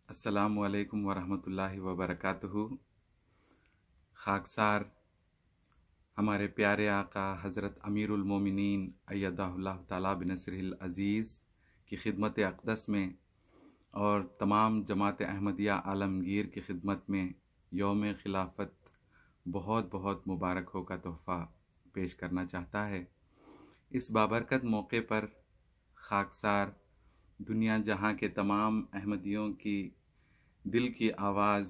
अस्सलामु अलैकुम वरहमतुल्लाहि वबरकातुहू। खाकसार हमारे प्यारे आका हज़रत अमीरुल मोमिनीन अय्यदहुल्लाह ताला बिनसरिहिल अज़ीज़ की खिदमत अक़दस में और तमाम जमात अहमदिया आलमगीर की खिदमत में यौम खिलाफत बहुत बहुत मुबारक हो का तोहफ़ा पेश करना चाहता है। इस बाबरकत मौके पर खाकसार दुनिया जहाँ के तमाम अहमदियों की दिल की आवाज़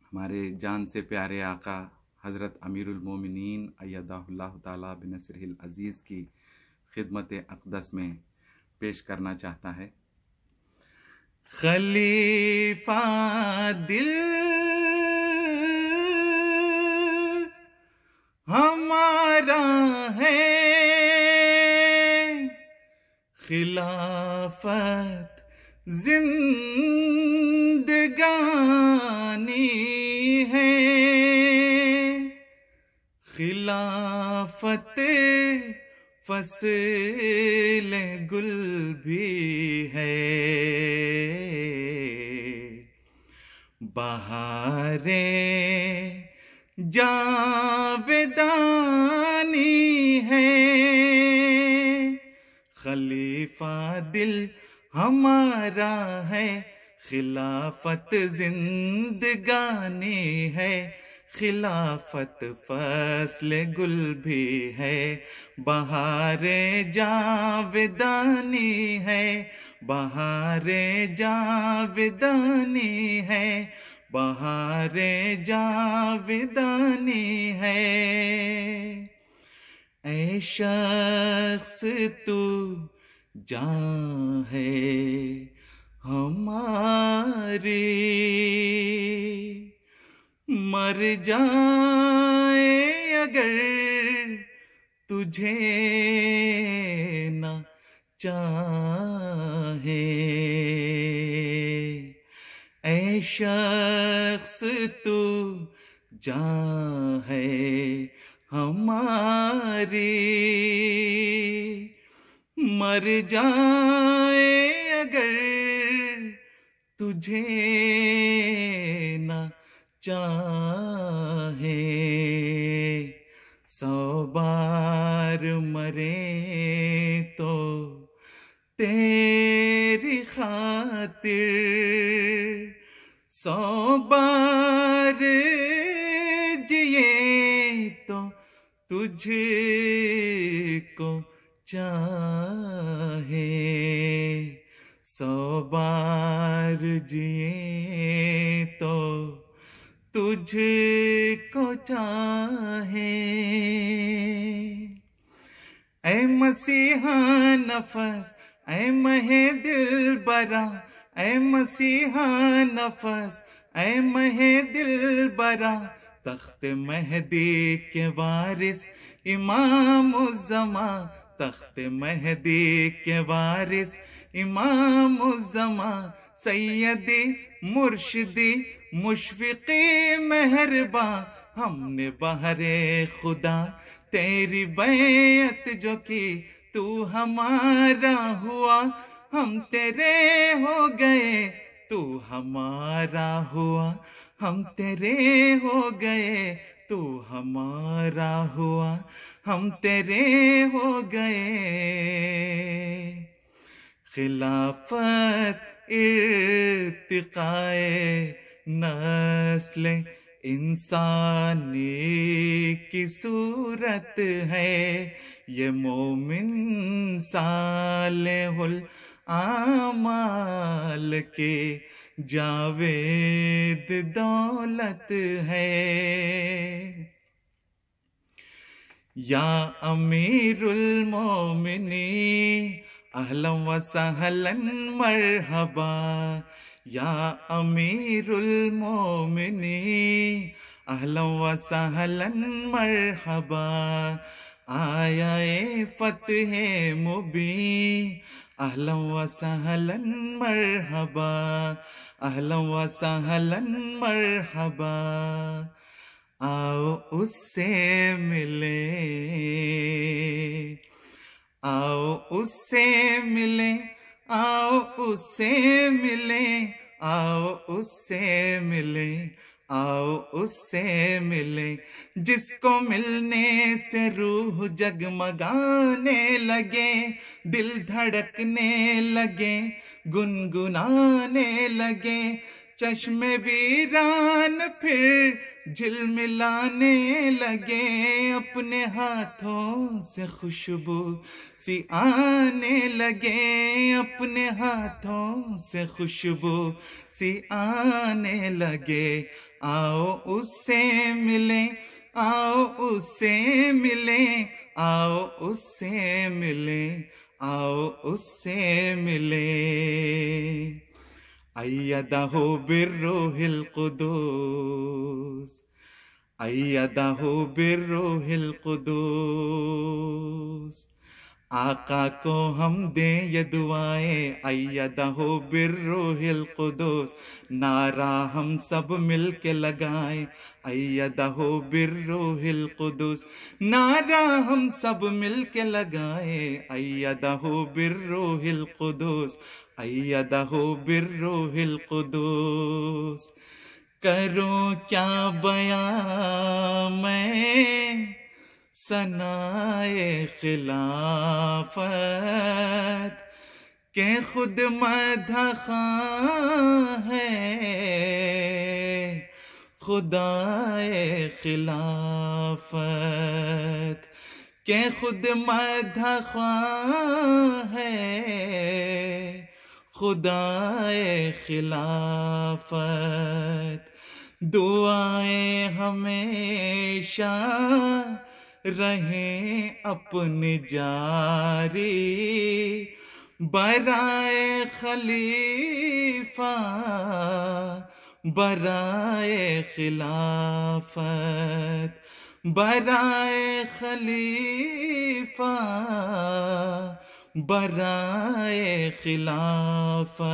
हमारे जान से प्यारे आका हज़रत अमीरुल मोमिनीन अय्यदहुल्लाह ताला बिनसरिहिल अज़ीज़ की खिदमत अक़दस में पेश करना चाहता है। खलीफा दिल हमारा है, खिलाफत जिंदगानी है, खिलाफत फसल गुल भी है, बहारे जावेदानी है, खलीफा दिल हमारा है, खिलाफत जिंदगानी है, खिलाफत फसल गुल भी है, बहारे जावेदानी है, बहारे जावेदानी है, बहारे जावेदानी है। ऐ शख्स तू जान है हमारी, मर जाए अगर तुझे न चाहे, ऐ शख्स तू जान है हमारी, मर जाए अगर तुझे न चाहे, 100 बार मरे तो तेरी खातिर, 100 बार जिए तो तुझको चाहे, 100 बार जिए तो तुझको चाहे। ऐ मसीहा नफस, ऐ महे दिल बरा, ऐ मसीहा नफस, ऐ महे दिल बरा, तख्त मेहदी के वारिस इमाम उज़्ज़मा, तख्त मेहदी के वारिस इमाम उज़्ज़मा, सैयदी मुर्शिदी मुशफ़िक़ी मेहरबा, हमने बहरे खुदा तेरी बैत जो की, तू हमारा हुआ हम तेरे हो गए, तू हमारा हुआ हम तेरे हो गए, तू हमारा हुआ हम तेरे हो गए। खिलाफत इर्तिकाए नस्ल इंसानी की सूरत है, ये मोमिन सालेहुल आमाल के जावेद दौलत है। या अमीरुल मोमिनीन अहलन व सहलन मरहबा, या अमीरुल मोमिनीन अहलन व सहलन मरहबा, आया फतह मुबीन अहलन व सहलन मरहबा, अहलन व सहलन मरहबा, आओ उससे मिले, आओ उससे मिले, आओ उससे मिले, आओ उससे मिले, आओ उससे मिले, जिसको मिलने से रूह जगमगाने लगे, दिल धड़कने लगे, गुनगुनाने लगे, चश्मे वीरान फिर झिलमिलाने लगे, अपने हाथों से खुशबू सी आने लगे, अपने हाथों से खुशबू सी आने लगे। आओ उससे मिले, आओ उससे मिले, आओ उससे मिले, आओ उससे मिले। अय्यदहु बिर्रूहिल कुदूस, अय्यदहु बिर्रूहिल कुदूस। आका को हम दें ये दुआएं, अय्यदहु बिर्रूहिल कुदूस। नारा हम सब मिल के लगाएं, अय्यदहु बिर्रूहिल कुदूस। नारा हम सब मिल के लगाएं, अय्यदहु बिर्रूहिल कुदूस, अय्यदहु बिर्रूहिल कुदूस। करूं क्या बयां मैं सनाए खिलाफत के खुद मदखां है खुदाए खिलाफत के खुद मदखां है खुदाए खिलाफत। दुआएं हमेशा रहें अपनी जारी, बराए खलीफा, बराए खिलाफत, बराए खलीफा, बराए खिलाफत।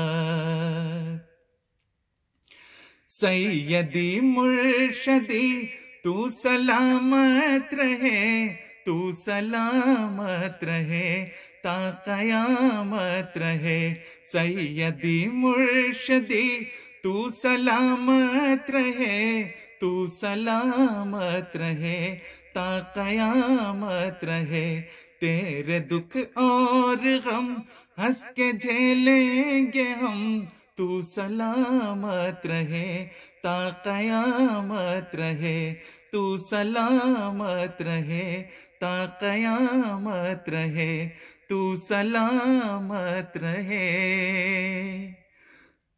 सैयदी मुर्शदी तू सलामत रहे, तू सलामत रहे, ता कयामत रहे। सैयदी मुर्शदी तू सलामत रहे, तू सलामत रहे, ता कयामत रहे। तेरे दुख और गम हंस के झेलेंगे हम, तू सलामत रहे, ता कयामत रहे, तू सलामत रहे, ता कयामत रहे, तू सलामत रहे,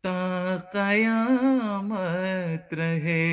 ता कयामत रहे।